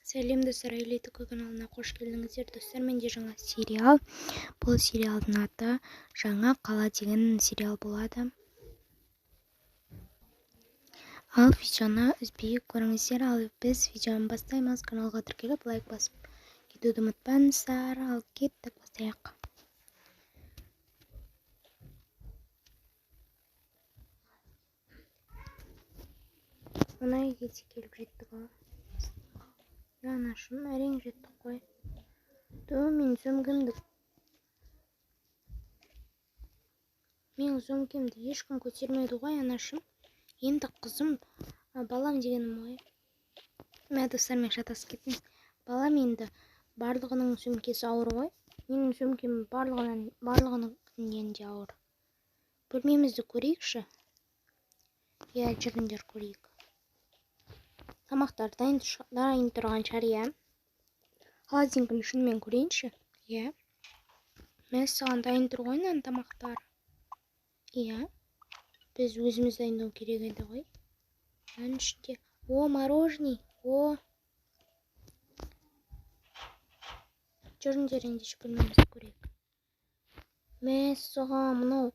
Сәлем достар, Айлетікі каналына қош келдіңіздер. Достар, менде жаңа сериал. Бұл сериалдың аты Жаңа қала деген сериал болады. Ал видеоны үзбей көріңіздер. Ал біз видеоны бастаймыз. Каналға тіркеліп лайк басып кетуді ұмытпаңыздар. Ал кеттік, бастайық. Мына үйге келіп жеттік ал. Анашым, әрең жеттік қой. Мен сөмкемді ешкім көтермеді ғой, анашым. Енді қызым, балам дегенім ғой. Мә достармен шатасып кеттім. Балам енді барлығының сөмкесі ауыр ғой. Менің сөмкем барлығының де ауыр. Бөлмемізді көрейікші. Я жүріңдер көрейік. Тамақтар дайын тұрған шығар, иә. Холодильниктің шынымен көрейінші. Иә. Мен саған дайын тұр ғой, тамақтар. Иә. Біз өзіміз дайындау керек еді ғой. Оның ішінде. О, мороженый. О. Жүріңдер ендеше бөлмемізді көрейік. Мен саған мынау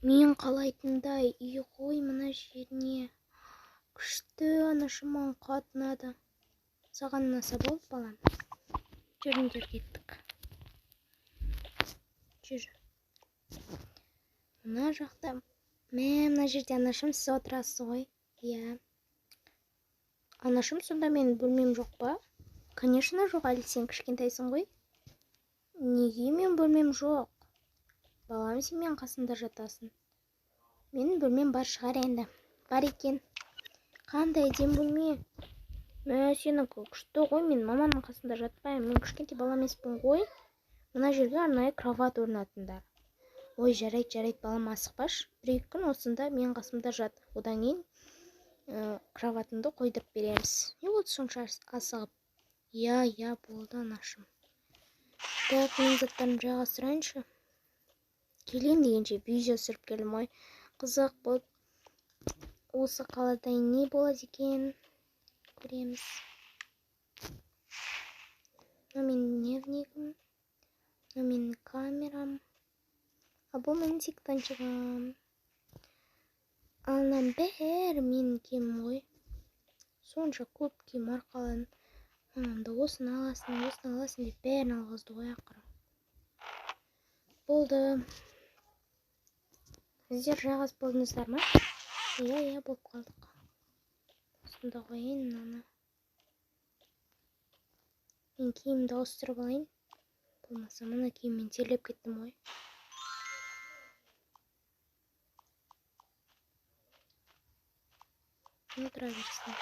мен қалайтындай үй ғой мына жеріне. Күшті, анашым, маған қатты ұнады. Саған ұнаса болды, балам. Жүріңдер кеттік. Жүр. Мына жақта. Мына жерде анашым сіз отырасыз ғой. Иә. Анашым, сонда менің бөлмем жоқ па? Конечно жоқ, әлі сен кішкентайсың ғой. Неге мен бөлмем жоқ? Балам, сен мен қасында жатасың. Менің бөлмем бар шығар енді. Бар екен. Қандай әдемі бөлме. Сенікі күшті ғой, мен маманың қасында жатпаймын. Мен кішкентай бала емеспін ғой. Мына жерге арнайы кроват орнатыңдар. Ой, жарайды, балам, асықпаш. Бір-екі күн осында мен қасымда жат. Одан кейін кроватыңды қойдырып береміз. Не болды сонша асығып? Я, болды, анашым. Так, мен заттарын жайғастырайыншы. Келем дегенше видео түсіріп келдім ғой. Қызық болды. Осы қалада не болады екен? Көреміз. Мына менің дневнигім. Мына менің камерам. Бұл менің сектанчығым. Анам бәрі менің киімім ғой. Сонша көп киім арқалан. Мамамда осыны аласың деп бәрін алғызды ғой ақыры. Болды. Сіздер жағас болдыңыздар ма? Иә, болып қалдық. Сонда қойын мынаны. Мен киімді ауыстырып алайын. Болмаса мына киіммен терлеп кеттім ғой. Отыра берсін.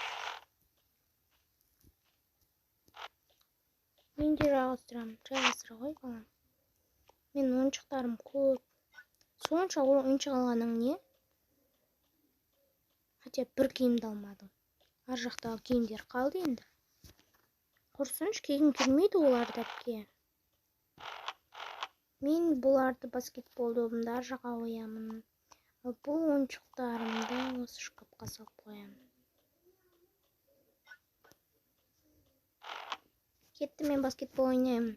Мен де жайғастырамын. Жайғастыра ғой, балам. Мен ойыншықтарым көп. Сонша ойыншық алғаның не? Хотя бір киімді алмадым. Ар жақтағы киімдер қалды енді. Құрсыншы, киім келмейді оларды әпке. Мен бұларды баскетбол добымда ар жаққа қоямын. Ал бұл ойыншықтарымды осы шкафқа салып қоямын. Кетті, мен баскетбол ойнаймын.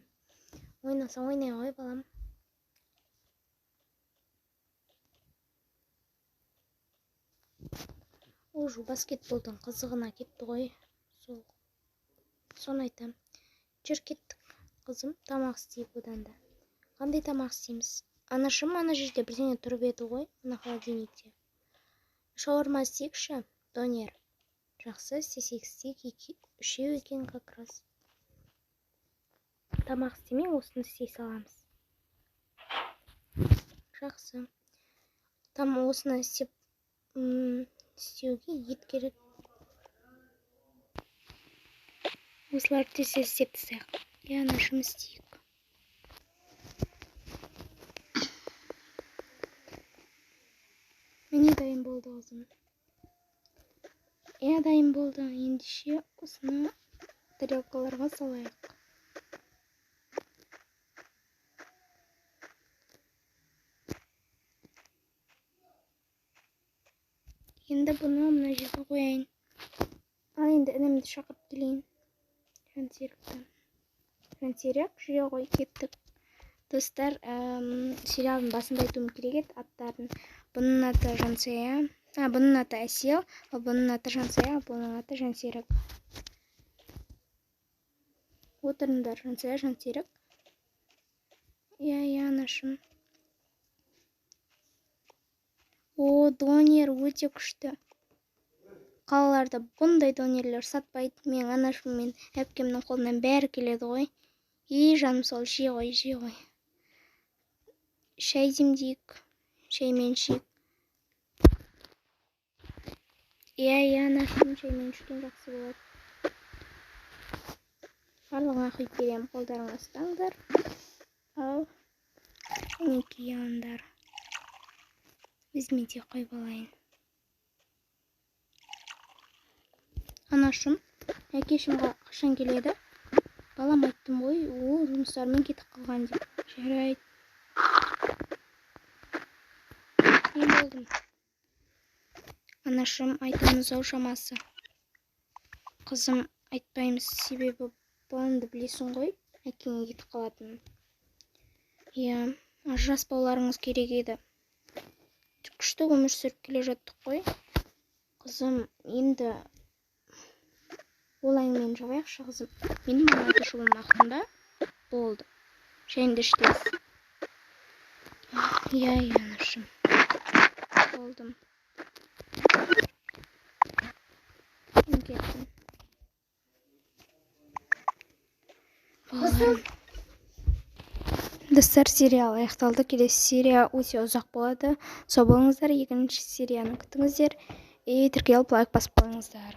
Ойнаса ойнай ғой, балам. Уже баскетболдың қызығына кетті ғой. Соны айтам. Жүр кеттік, қызым, тамақ істейік одан да. Қандай тамақ істейміз? Анашым, ана жерде бірдеңе тұрып еді ғой, мына холодильникте. Шаурма істейікші, донер. Жақсы, істейік, үшеу екен как раз. Тамақ істемей, осыны істей саламыз. Жақсы. Осыны істеуге ет керек. Осыларды тез істеп тастайық. Анашым, істейік. Міне дайын болды қызым. Дайын болды. Ендеше осыны тарелкаларға салайық. Енді бұны мына жерге қояйын. Ал енді інімді шақырып келейін. жансерік жүре ғой, кеттік. Достар, сериалдың басында айтуым керек еді аттарын. Бұның аты Жансая, бұның аты Әсел, ал бұның аты Жансая, бұның аты Жансерік. Отырыңдар, Жансая, Жансерік. Иә, анашым. О, донер өте күшті. Қалаларда бұндай донерлер сатпайды. Мен анашым мен әпкемнің қолынан бәрі келеді ғой. Жаным сол, жей ғой. Шай демдейік, шаймен ішейік. Иә, анашым, шаймен ішкен жақсы болады. Барлығына құйып беремін, қолдарыңа ұстаңдар. Ал, мінекей алыңдар. Өзіме де қойып алайын. Анашым, әкешімға қашан келеді? Балам айттым ғой, жұмыстармен кетіп қалған деп. Жарайды. Не болдым? Анашым, айтамыз ау шамасы. Қызым, айтпаймыз, себебі балаңды білесің ғой, әкеңе кетіп қалатынын. Иә, ажыраспауларыңыз керек еді. Күшті өмір сүріп келе жаттық қой. Қызым, енді ол әңгімені жабайықшы қызым. Менің мамайды жолым ақтында болды. Шайынды іштес. Иә, анашым. Болдым. Мен кеттім. Достар, сериал аяқталды. Келесі серия өте ұзақ болады. Сау болыңыздар, екінші серияны күтіңіздер. Тіркеліп лайк басып қойыңыздар.